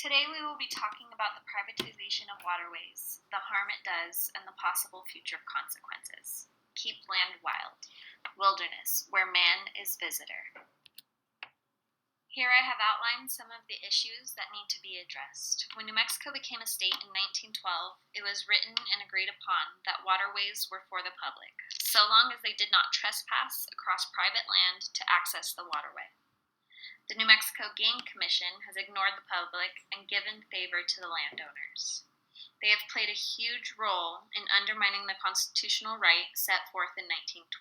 Today we will be talking about the privatization of waterways, the harm it does, and the possible future consequences. Keep land wild. Wilderness, where man is visitor. Here I have outlined some of the issues that need to be addressed. When New Mexico became a state in 1912, it was written and agreed upon that waterways were for the public, so long as they did not trespass across private land to access the waterway. The New Mexico Game Commission has ignored the public and given favor to the landowners. They have played a huge role in undermining the constitutional right set forth in 1912.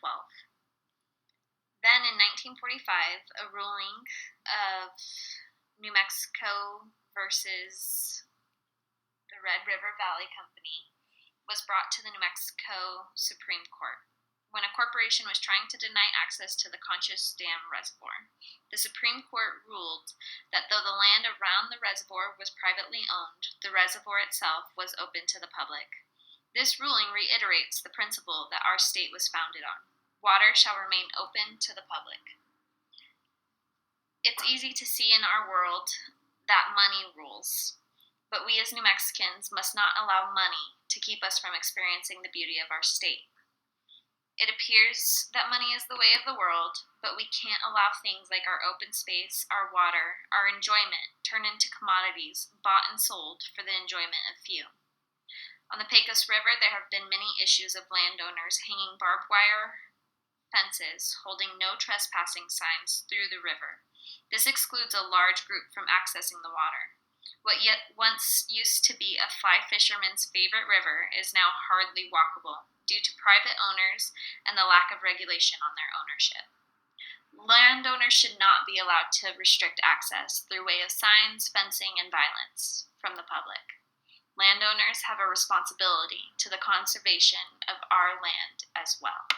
Then in 1945, a ruling of New Mexico versus the Red River Valley Company was brought to the New Mexico Supreme Court when a corporation was trying to deny access to the Conchas Dam Reservoir. The Supreme Court ruled that though the land around the reservoir was privately owned, the reservoir itself was open to the public. This ruling reiterates the principle that our state was founded on. Water shall remain open to the public. It's easy to see in our world that money rules, but we as New Mexicans must not allow money to keep us from experiencing the beauty of our state. It appears that money is the way of the world, but we can't allow things like our open space, our water, our enjoyment turn into commodities bought and sold for the enjoyment of few. On the Pecos River, there have been many issues of landowners hanging barbed wire fences holding no trespassing signs through the river. This excludes a large group from accessing the water. What yet once used to be a fly fisherman's favorite river is now hardly walkable due to private owners and the lack of regulation on their ownership. Landowners should not be allowed to restrict access through way of signs, fencing, and violence from the public. Landowners have a responsibility to the conservation of our land as well.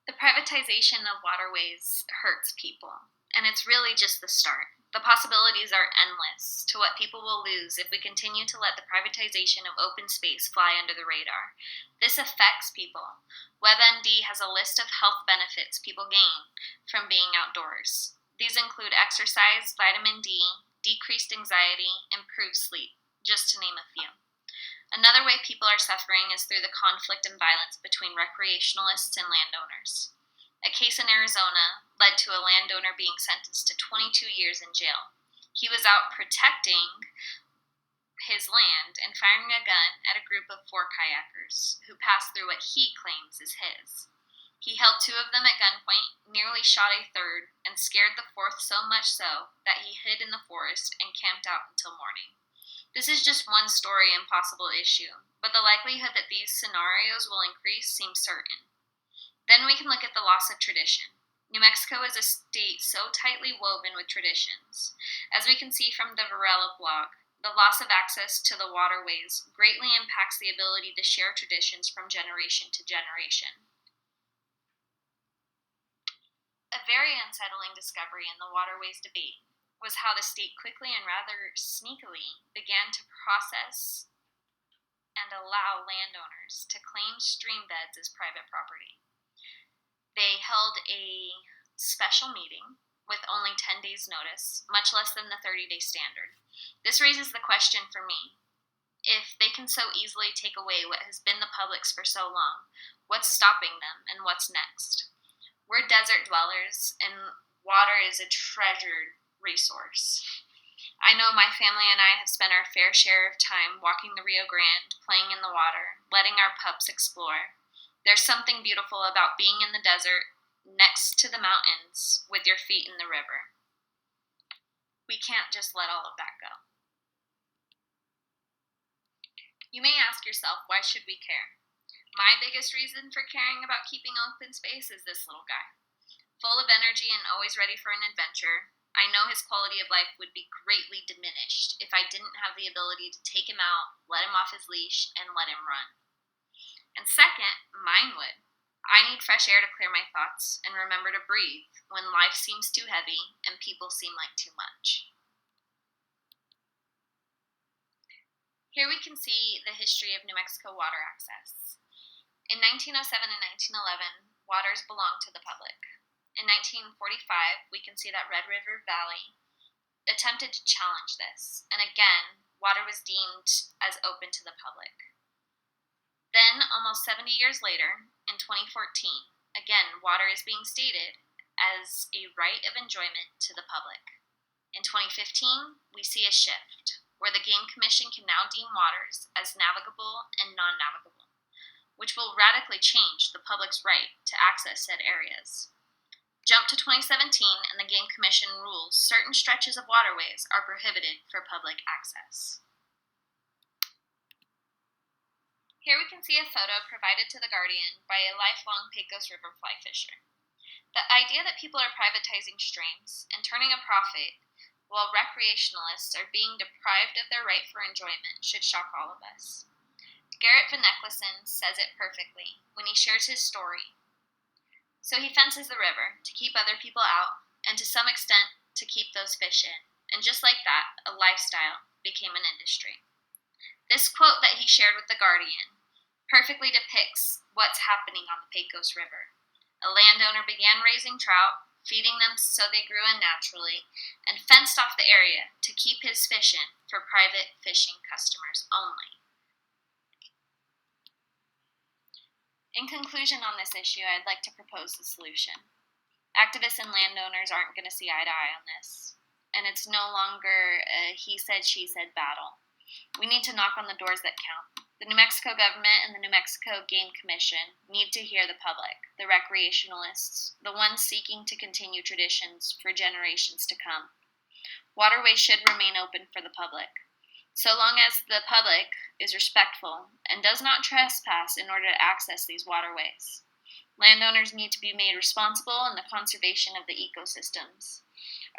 The privatization of waterways hurts people, and it's really just the start. The possibilities are endless to what people will lose if we continue to let the privatization of open space fly under the radar. This affects people. WebMD has a list of health benefits people gain from being outdoors. These include exercise, vitamin D, decreased anxiety, improved sleep, just to name a few. Another way people are suffering is through the conflict and violence between recreationalists and landowners. A case in Arizona led to a landowner being sentenced to 22 years in jail. He was out protecting his land and firing a gun at a group of 4 kayakers who passed through what he claims is his. He held 2 of them at gunpoint, nearly shot a third, and scared the 4th so much so that he hid in the forest and camped out until morning. This is just one story and possible issue, but the likelihood that these scenarios will increase seems certain. Then we can look at the loss of tradition. New Mexico is a state so tightly woven with traditions. As we can see from the Varela blog, the loss of access to the waterways greatly impacts the ability to share traditions from generation to generation. A very unsettling discovery in the waterways debate was how the state quickly and rather sneakily began to process and allow landowners to claim stream beds as private property. They held a special meeting with only 10 days notice, much less than the 30-day standard. This raises the question for me. If they can so easily take away what has been the public's for so long, what's stopping them and what's next? We're desert dwellers, and water is a treasured resource. I know my family and I have spent our fair share of time walking the Rio Grande, playing in the water, letting our pups explore. There's something beautiful about being in the desert, next to the mountains, with your feet in the river. We can't just let all of that go. You may ask yourself, why should we care? My biggest reason for caring about keeping open space is this little guy. Full of energy and always ready for an adventure, I know his quality of life would be greatly diminished if I didn't have the ability to take him out, let him off his leash, and let him run. And second, mine would. I need fresh air to clear my thoughts and remember to breathe when life seems too heavy and people seem like too much. Here we can see the history of New Mexico water access. In 1907 and 1911, waters belonged to the public. In 1945, we can see that Red River Valley attempted to challenge this, and again, water was deemed as open to the public. Then, almost 70 years later, in 2014, again, water is being stated as a right of enjoyment to the public. In 2015, we see a shift, where the Game Commission can now deem waters as navigable and non-navigable, which will radically change the public's right to access said areas. Jump to 2017, and the Game Commission rules certain stretches of waterways are prohibited for public access. Here we can see a photo provided to The Guardian by a lifelong Pecos River fly fisher. The idea that people are privatizing streams and turning a profit while recreationalists are being deprived of their right for enjoyment should shock all of us. Garrett Van Nicholson says it perfectly when he shares his story. So he fences the river to keep other people out, and to some extent to keep those fish in. And just like that, a lifestyle became an industry. This quote that he shared with The Guardian perfectly depicts what's happening on the Pecos River. A landowner began raising trout, feeding them so they grew in naturally, and fenced off the area to keep his fish in for private fishing customers only. In conclusion on this issue, I'd like to propose the solution. Activists and landowners aren't going to see eye to eye on this, and it's no longer a he said, she said battle. We need to knock on the doors that count. The New Mexico government and the New Mexico Game Commission need to hear the public, the recreationalists, the ones seeking to continue traditions for generations to come. Waterways should remain open for the public, so long as the public is respectful and does not trespass in order to access these waterways. Landowners need to be made responsible in the conservation of the ecosystems,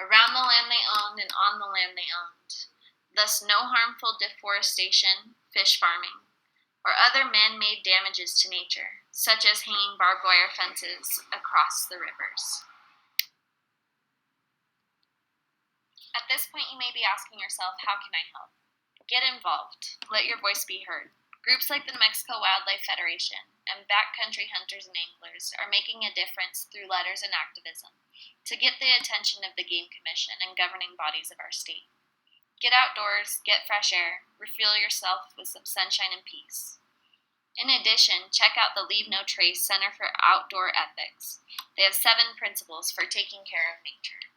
around the land they owned and on the land they owned. Thus, no harmful deforestation, fish farming, or other man-made damages to nature, such as hanging barbed wire fences across the rivers. At this point, you may be asking yourself, how can I help? Get involved. Let your voice be heard. Groups like the New Mexico Wildlife Federation and backcountry hunters and anglers are making a difference through letters and activism to get the attention of the Game Commission and governing bodies of our state. Get outdoors, get fresh air, refuel yourself with some sunshine and peace. In addition, check out the Leave No Trace Center for Outdoor Ethics. They have 7 principles for taking care of nature.